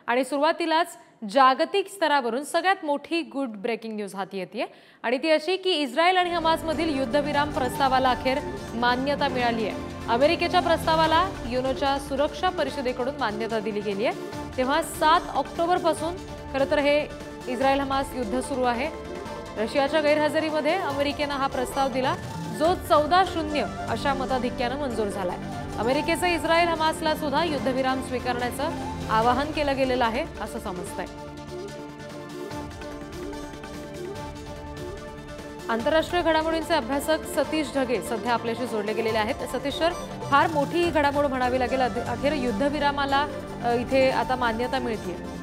आणि सुरुवातीलाच जागतिक स्तरावरून सगळ्यात मोठी गुड ब्रेकिंग न्यूज हाती येते आणि ती अशी की इस्रायल आणि हमासमधील युद्धविराम प्रस्तावाला अखेर मान्यता मिळाली आहे। अमेरिकेच्या प्रस्तावाला युनोच्या सुरक्षा परिषदेकडून मान्यता दिली गेली आहे। तेव्हा 7 ऑक्टोबर पासून खरं तर हे इस्रायल हमास युद्ध सुरू आहे। रशियाच्या गैरहजेरीमध्ये अमेरिकेने हा प्रस्ताव दिला जो 14-0 अशा मताधिक्याने मंजूर झालाय। अमेरिकेचे इस्रायल हमासला सुद्धा युद्धविराम स्वीकारण्याचं आवाहन केलं गेलेलं आहे असं समजतंय। आंतरराष्ट्रीय घडामोडींचे अभ्यासक सतीश ढगे सध्या आपल्याशी जोडले गेलेले आहेत। सतीश सर, फार मोठी घडामोड म्हणावी लागेल, अखेर युद्धविरामाला इथे आता मान्यता मिळते।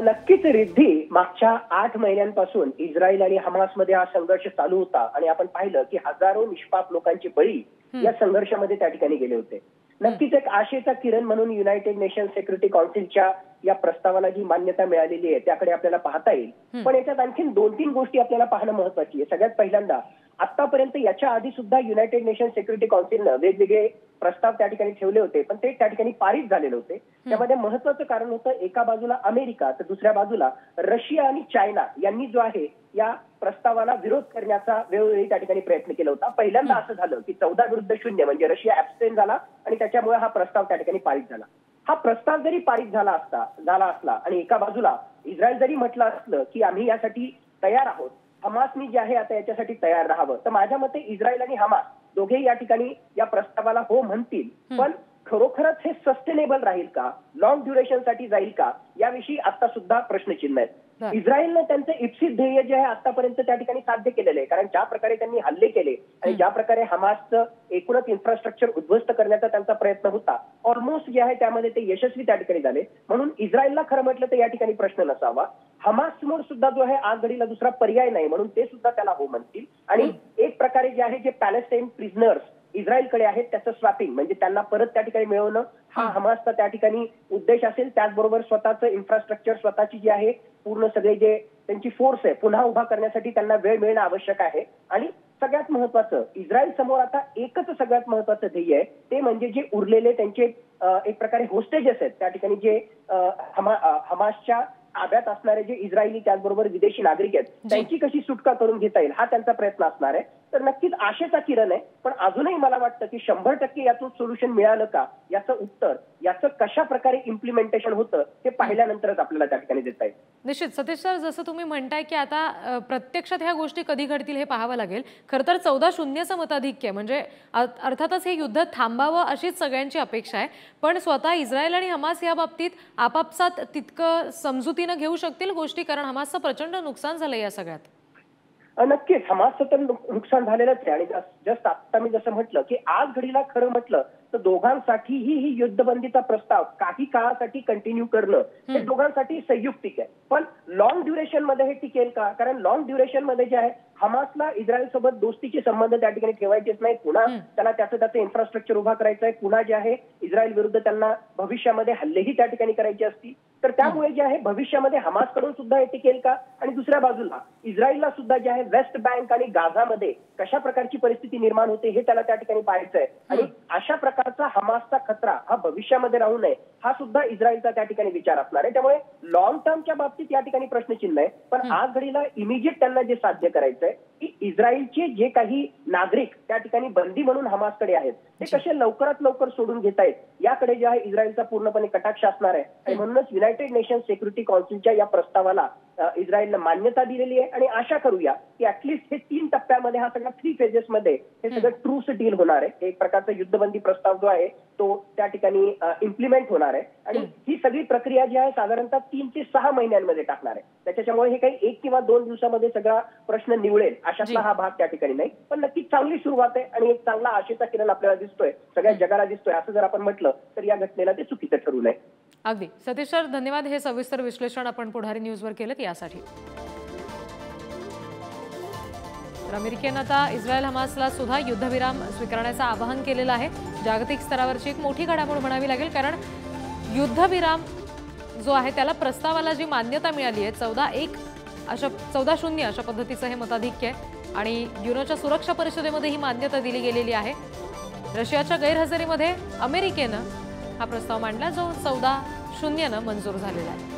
नक्कीच रिद्धी, मागच्या 8 महिन्यांपासून इस्रायल आणि हमासमध्ये हा संघर्ष चालू होता आणि आपण पाहिलं की हजारो निष्पाप लोकांचे बळी या संघर्षामध्ये त्या ठिकाणी गेले होते। नक्कीच एक आशेचा किरण म्हणून युनायटेड नेशन सिक्युरिटी काउन्सिलच्या या प्रस्तावाला जी मान्यता मिळालेली आहे त्याकडे आपल्याला पाहता येईल। पण याच्यात आणखीन 2-3 गोष्टी आपल्याला पाहणं महत्त्वाची आहे। सगळ्यात पहिल्यांदा, आतापर्यंत याच्या आधी सुद्धा युनायटेड नेशन सिक्युरिटी काउन्सिलनं वेगवेगळे प्रस्ताव त्या ठिकाणी ठेवले होते, पण ते त्या ठिकाणी पारित झालेले होते। त्यामध्ये महत्त्वाचं कारण होतं, एका बाजूला अमेरिका तर दुसऱ्या बाजूला रशिया आणि चायना यांनी जो आहे या प्रस्तावाला विरोध करण्याचा वेळोवेळी त्या ठिकाणी प्रयत्न केला होता। पहिल्यांदा असं झालं की 14-0 म्हणजे रशिया ॲब्स्टेन झाला आणि त्याच्यामुळे हा प्रस्ताव त्या ठिकाणी पारित झाला। हा प्रस्ताव जरी पारित झाला असला आणि एका बाजूला इस्रायल जरी म्हटलं असलं की आम्ही यासाठी तयार आहोत, हमासनी जे आहे आता याच्यासाठी तयार राहावं, तर माझ्या मते इस्रायल आणि हमास दोघेही या ठिकाणी या प्रस्तावाला हो म्हणतील। पण खरोखरच हे सस्टेनेबल राहील का, लॉंग ड्युरेशन साठी जाईल का, याविषयी आता सुद्धा प्रश्नचिन्ह आहेत। इस्रायलनं त्यांचं इप्सित ध्येय जे आहे आतापर्यंत त्या ठिकाणी साध्य केलेलं आहे, कारण ज्या प्रकारे त्यांनी हल्ले केले आणि ज्या प्रकारे हमासचं एकूणच इन्फ्रास्ट्रक्चर उद्ध्वस्त करण्याचा त्यांचा प्रयत्न होता, ऑलमोस्ट जे आहे त्यामध्ये ते यशस्वी त्या ठिकाणी झाले। म्हणून इस्रायलला खरं म्हटलं तर या ठिकाणी प्रश्न नसावा। हमास समोर सुद्धा जो आहे आज घडीला दुसरा पर्याय नाही, म्हणून ते सुद्धा त्याला हो म्हणतील। आणि एक प्रकारे जे आहे जे पॅलेस्टाईन प्रिझनर्स इस्रायलकडे आहेत त्याचं स्वॅपिंग म्हणजे त्यांना परत त्या ठिकाणी मिळवणं हा हमासचा त्या ठिकाणी उद्देश असेल। त्याचबरोबर स्वतःचं इन्फ्रास्ट्रक्चर, स्वतःची जी आहे पूर्ण सगळे जे त्यांची फोर्स आहे पुन्हा उभा करण्यासाठी त्यांना वेळ मिळणं आवश्यक आहे। आणि सगळ्यात महत्वाचं, इस्रायल समोर आता एकच सगळ्यात महत्वाचं ध्येय आहे, ते म्हणजे जे उरलेले त्यांचे एक प्रकारे होस्टेजेस आहेत त्या ठिकाणी जे हमासच्या ताब्यात असणारे जे इस्रायली त्याचबरोबर विदेशी नागरिक आहेत त्यांची कशी सुटका करून घेता येईल हा त्यांचा प्रयत्न असणार आहे। तर नक्कीच आशेचा किरण आहे, पण अजूनही मला वाटतं की 100% यातून सोल्युशन मिळालं का याचं उत्तर, याचं कशा प्रकारे इम्प्लिमेंटेशन होतं हे पाहिल्यानंतरच आपल्याला त्या ठिकाणी देता येईल। निश्चित सतीश सर, जसं तुम्ही म्हणताय की आता प्रत्यक्षात ह्या गोष्टी कधी घडतील हे पाहावं लागेल। खरं तर 14-0चं मताधिक्य म्हणजे अर्थातच हे युद्ध थांबावं अशीच सगळ्यांची अपेक्षा आहे, पण स्वतः इस्रायल आणि हमास या बाबतीत आपापसात तितकं समजुतीनं घेऊ शकतील गोष्टी, कारण हमासचं प्रचंड नुकसान झालं या सगळ्यात। नक्कीच हमासचं तर नुकसान झालेलंच आहे। आणि जस्ट आता मी जसं म्हटलं की आज घडीला खरं म्हटलं तर दोघांसाठीही ही युद्धबंदीचा प्रस्ताव काही काळासाठी कंटिन्यू करणं हे दोघांसाठी संयुक्तिक आहे। पण लॉंग ड्युरेशन मध्ये हे टिकेल का, कारण लॉंग ड्युरेशन मध्ये जे आहे हमासला इस्रायल सोबत दोस्तीचे संबंध त्या ठिकाणी ठेवायचेच नाही, पुन्हा त्याला त्याचं इन्फ्रास्ट्रक्चर उभा करायचं आहे, पुन्हा जे आहे इस्रायल विरुद्ध त्यांना भविष्यामध्ये हल्लेही त्या ठिकाणी करायचे असतील। तर त्यामुळे जे आहे भविष्यामध्ये हमासकडून सुद्धा हे टिकेल का, आणि दुसऱ्या बाजूला इस्रायलला सुद्धा जे आहे वेस्ट बँक आणि गाझामध्ये कशा प्रकारची परिस्थिती निर्माण होते हे त्याला त्या ठिकाणी पाहायचं आहे। आणि अशा प्रकारचा हमासचा खतरा हा भविष्यामध्ये राहू नये हा सुद्धा इस्रायलचा त्या ठिकाणी विचार असणार आहे। त्यामुळे लॉंग टर्मच्या बाबतीत या ठिकाणी प्रश्नचिन्ह आहे, पण आज घडीला इमिजिएट त्यांना जे साध्य करायचं आहे की इस्रायलचे जे काही नागरिक त्या ठिकाणी बंदी म्हणून हमासकडे आहेत ते कसे लवकरात लवकर सोडून घेता येत याकडे जे आहे इस्रायलचा पूर्णपणे कटाक्ष असणार आहे। आणि म्हणूनच युनायटेड नेशन सिक्युरिटी काउन्सिलच्या या प्रस्तावाला इस्रायलनं मान्यता दिलेली आहे। आणि आशा करूया की ऍटलीस्ट हे 3 टप्प्यामध्ये हा सगळा 3 फेजेसमध्ये हे सगळं ट्रूस डील होणार आहे। एक प्रकारचा युद्धबंदी प्रस्ताव जो आहे तो त्या ठिकाणी इम्प्लिमेंट होणार आहे आणि ही सगळी प्रक्रिया जी आहे साधारणतः 3 ते 6 महिन्यांमध्ये टाकणार आहे। त्याच्यामुळे हे काही 1 किंवा 2 दिवसामध्ये सगळा प्रश्न निवळेल अशातला हा भाग त्या ठिकाणी नाही, पण नक्कीच चांगली सुरुवात आहे आणि एक चांगला आशेचा किरण आपल्याला दिसतोय, सगळ्या जगाला दिसतोय। असं जर आपण म्हटलं तर या घटनेला ते चुकीचं ठरू नये। अगदी सतीश सर, धन्यवाद। हे सविस्तर विश्लेषण आपण पुढारी न्यूजवर केलं यासाठी। अमेरिकेनं आता इस्रायल हमासला सुद्धा युद्धविराम स्वीकारण्याचं आवाहन केलेलं आहे। जागतिक स्तरावरची एक मोठी घडामोड म्हणावी लागेल, कारण युद्धविराम जो आहे त्याला प्रस्तावाला जी मान्यता मिळाली आहे 14-0 अशा पद्धतीचं हे मताधिक्य आहे आणि युनोच्या सुरक्षा परिषदेमध्ये ही मान्यता दिली गेलेली आहे। रशियाच्या गैरहजेरीमध्ये अमेरिकेनं हा प्रस्ताव मांडला जो 0नं मंजूर झालेला आहे.